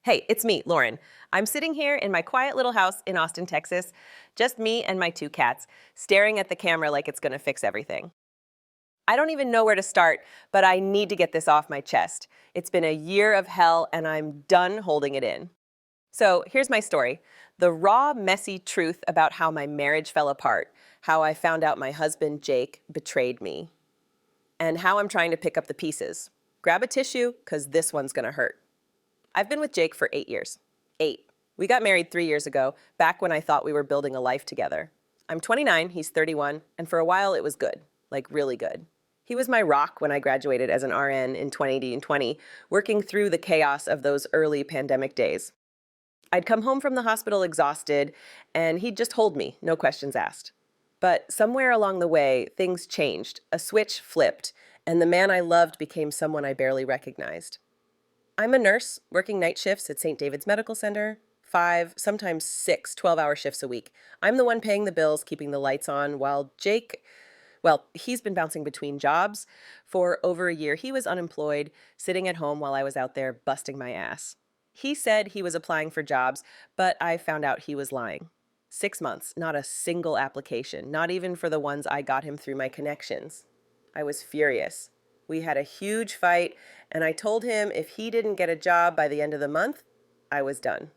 Hey, it's me, Lauren. I'm sitting here in my quiet little house in Austin, Texas, just me and my two cats, staring at the camera like it's gonna fix everything. I don't even know where to start, but I need to get this off my chest. It's been a year of hell and I'm done holding it in. So here's my story, the raw, messy truth about how my marriage fell apart, how I found out my husband, Jake, betrayed me, and how I'm trying to pick up the pieces. Grab a tissue, because this one's gonna hurt. I've been with Jake for 8 years. 8. We got married 3 years ago, back when I thought we were building a life together. I'm 29, he's 31, and for a while it was good, like really good. He was my rock when I graduated as an RN in 2020, working through the chaos of those early pandemic days. I'd come home from the hospital exhausted, and he'd just hold me, no questions asked. But somewhere along the way, things changed, a switch flipped, and the man I loved became someone I barely recognized. I'm a nurse working night shifts at St. David's Medical Center, 5, sometimes 6 12-hour shifts a week. I'm the one paying the bills, keeping the lights on, while Jake, well, he's been bouncing between jobs. For over a year, he was unemployed, sitting at home while I was out there busting my ass. He said he was applying for jobs, but I found out he was lying. 6 months, not a single application, not even for the ones I got him through my connections. I was furious. We had a huge fight, and I told him if he didn't get a job by the end of the month, I was done.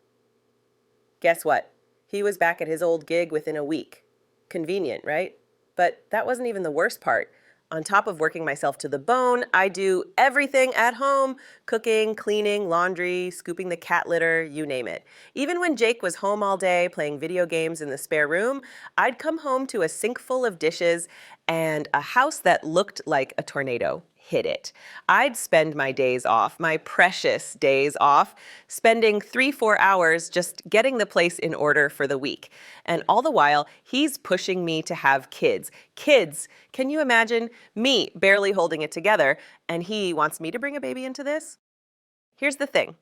Guess what? He was back at his old gig within a week. Convenient, right? But that wasn't even the worst part. On top of working myself to the bone, I do everything at home: cooking, cleaning, laundry, scooping the cat litter, you name it. Even when Jake was home all day playing video games in the spare room, I'd come home to a sink full of dishes and a house that looked like a tornado hit it. I'd spend my days off, my precious days off, spending 3-4 hours just getting the place in order for the week. And all the while, he's pushing me to have kids. Kids! Can you imagine me barely holding it together, and he wants me to bring a baby into this? Here's the thing.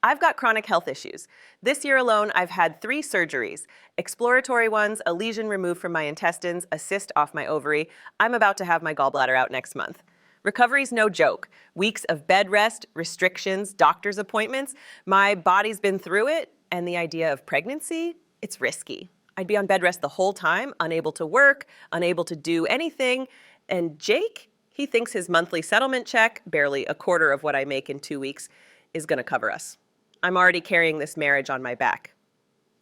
I've got chronic health issues. This year alone, I've had 3 surgeries. Exploratory ones, a lesion removed from my intestines, a cyst off my ovary. I'm about to have my gallbladder out next month. Recovery's no joke. Weeks of bed rest, restrictions, doctor's appointments. My body's been through it, and the idea of pregnancy, it's risky. I'd be on bed rest the whole time, unable to work, unable to do anything. And Jake, he thinks his monthly settlement check, barely a quarter of what I make in 2 weeks, is gonna cover us. I'm already carrying this marriage on my back.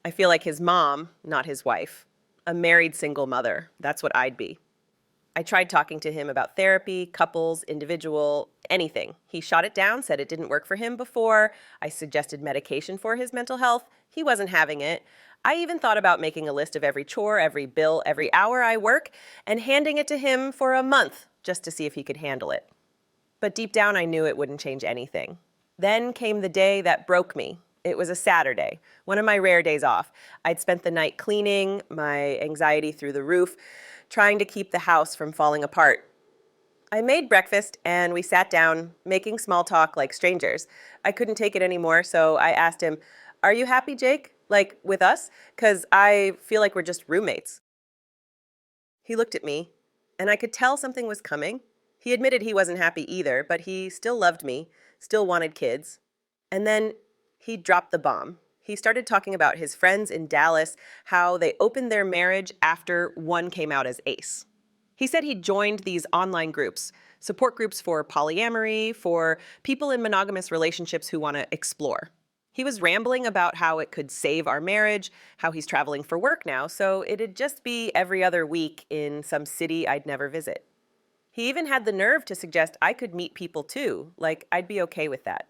I feel like his mom, not his wife. A married single mother, that's what I'd be. I tried talking to him about therapy, couples, individual, anything. He shot it down, said it didn't work for him before. I suggested medication for his mental health. He wasn't having it. I even thought about making a list of every chore, every bill, every hour I work, and handing it to him for a month just to see if he could handle it. But deep down, I knew it wouldn't change anything. Then came the day that broke me. It was a Saturday, one of my rare days off. I'd spent the night cleaning, my anxiety through the roof, trying to keep the house from falling apart. I made breakfast and we sat down, making small talk like strangers. I couldn't take it anymore, so I asked him, "Are you happy, Jake? Like, with us? 'Cause I feel like we're just roommates." He looked at me, and I could tell something was coming. He admitted he wasn't happy either, but he still loved me, still wanted kids. And then he dropped the bomb. He started talking about his friends in Dallas, how they opened their marriage after one came out as ace. He said he joined these online groups, support groups for polyamory, for people in monogamous relationships who want to explore. He was rambling about how it could save our marriage, how he's traveling for work now, so it'd just be every other week in some city I'd never visit. He even had the nerve to suggest I could meet people too, like I'd be okay with that.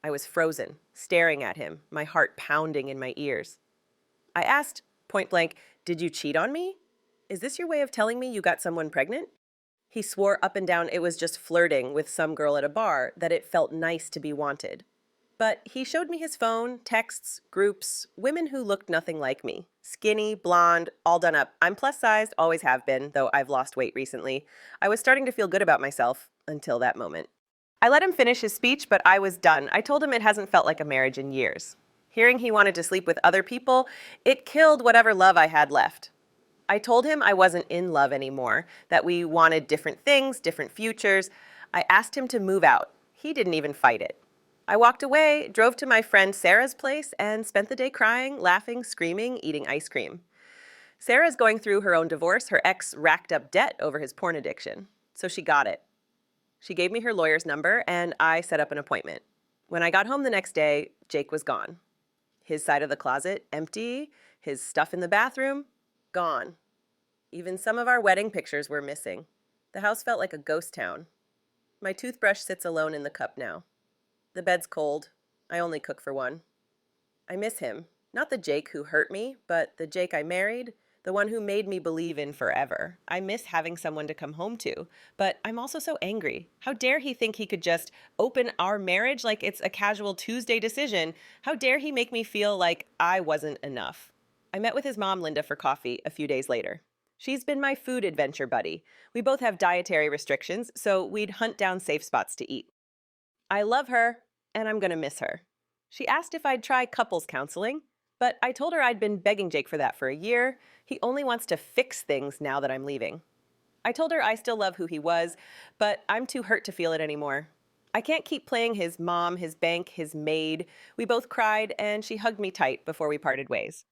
I was frozen, staring at him, my heart pounding in my ears. I asked, point blank, "Did you cheat on me? Is this your way of telling me you got someone pregnant?" He swore up and down it was just flirting with some girl at a bar, that it felt nice to be wanted. But he showed me his phone, texts, groups, women who looked nothing like me. Skinny, blonde, all done up. I'm plus-sized, always have been, though I've lost weight recently. I was starting to feel good about myself, until that moment. I let him finish his speech, but I was done. I told him it hasn't felt like a marriage in years. Hearing he wanted to sleep with other people, it killed whatever love I had left. I told him I wasn't in love anymore, that we wanted different things, different futures. I asked him to move out. He didn't even fight it. I walked away, drove to my friend Sarah's place, and spent the day crying, laughing, screaming, eating ice cream. Sarah's going through her own divorce. Her ex racked up debt over his porn addiction, so she got it. She gave me her lawyer's number, and I set up an appointment. When I got home the next day, Jake was gone. His side of the closet, empty. His stuff in the bathroom, gone. Even some of our wedding pictures were missing. The house felt like a ghost town. My toothbrush sits alone in the cup now. The bed's cold. I only cook for one. I miss him. Not the Jake who hurt me, but the Jake I married, the one who made me believe in forever. I miss having someone to come home to, but I'm also so angry. How dare he think he could just open our marriage like it's a casual Tuesday decision? How dare he make me feel like I wasn't enough? I met with his mom, Linda, for coffee a few days later. She's been my food adventure buddy. We both have dietary restrictions, so we'd hunt down safe spots to eat. I love her, and I'm gonna miss her. She asked if I'd try couples counseling, but I told her I'd been begging Jake for that for a year. He only wants to fix things now that I'm leaving. I told her I still love who he was, but I'm too hurt to feel it anymore. I can't keep playing his mom, his bank, his maid. We both cried, and she hugged me tight before we parted ways.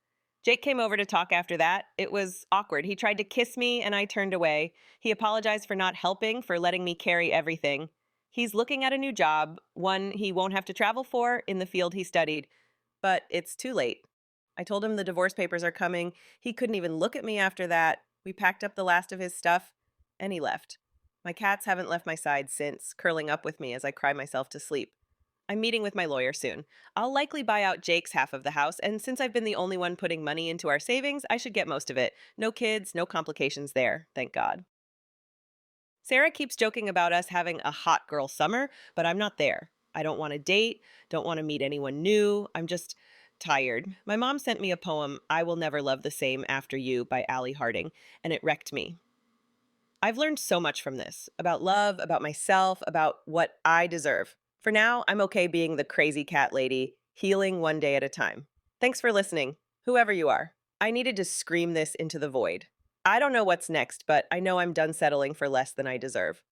Jake came over to talk after that. It was awkward. He tried to kiss me, and I turned away. He apologized for not helping, for letting me carry everything. He's looking at a new job, one he won't have to travel for, in the field he studied. But it's too late. I told him the divorce papers are coming. He couldn't even look at me after that. We packed up the last of his stuff, and he left. My cats haven't left my side since, curling up with me as I cry myself to sleep. I'm meeting with my lawyer soon. I'll likely buy out Jake's half of the house, and since I've been the only one putting money into our savings, I should get most of it. No kids, no complications there, thank God. Sarah keeps joking about us having a hot girl summer, but I'm not there. I don't want to date, don't want to meet anyone new. I'm just tired. My mom sent me a poem, I Will Never Love the Same After You by Allie Harding, and it wrecked me. I've learned so much from this about love, about myself, about what I deserve. For now, I'm okay being the crazy cat lady, healing one day at a time. Thanks for listening, whoever you are. I needed to scream this into the void. I don't know what's next, but I know I'm done settling for less than I deserve.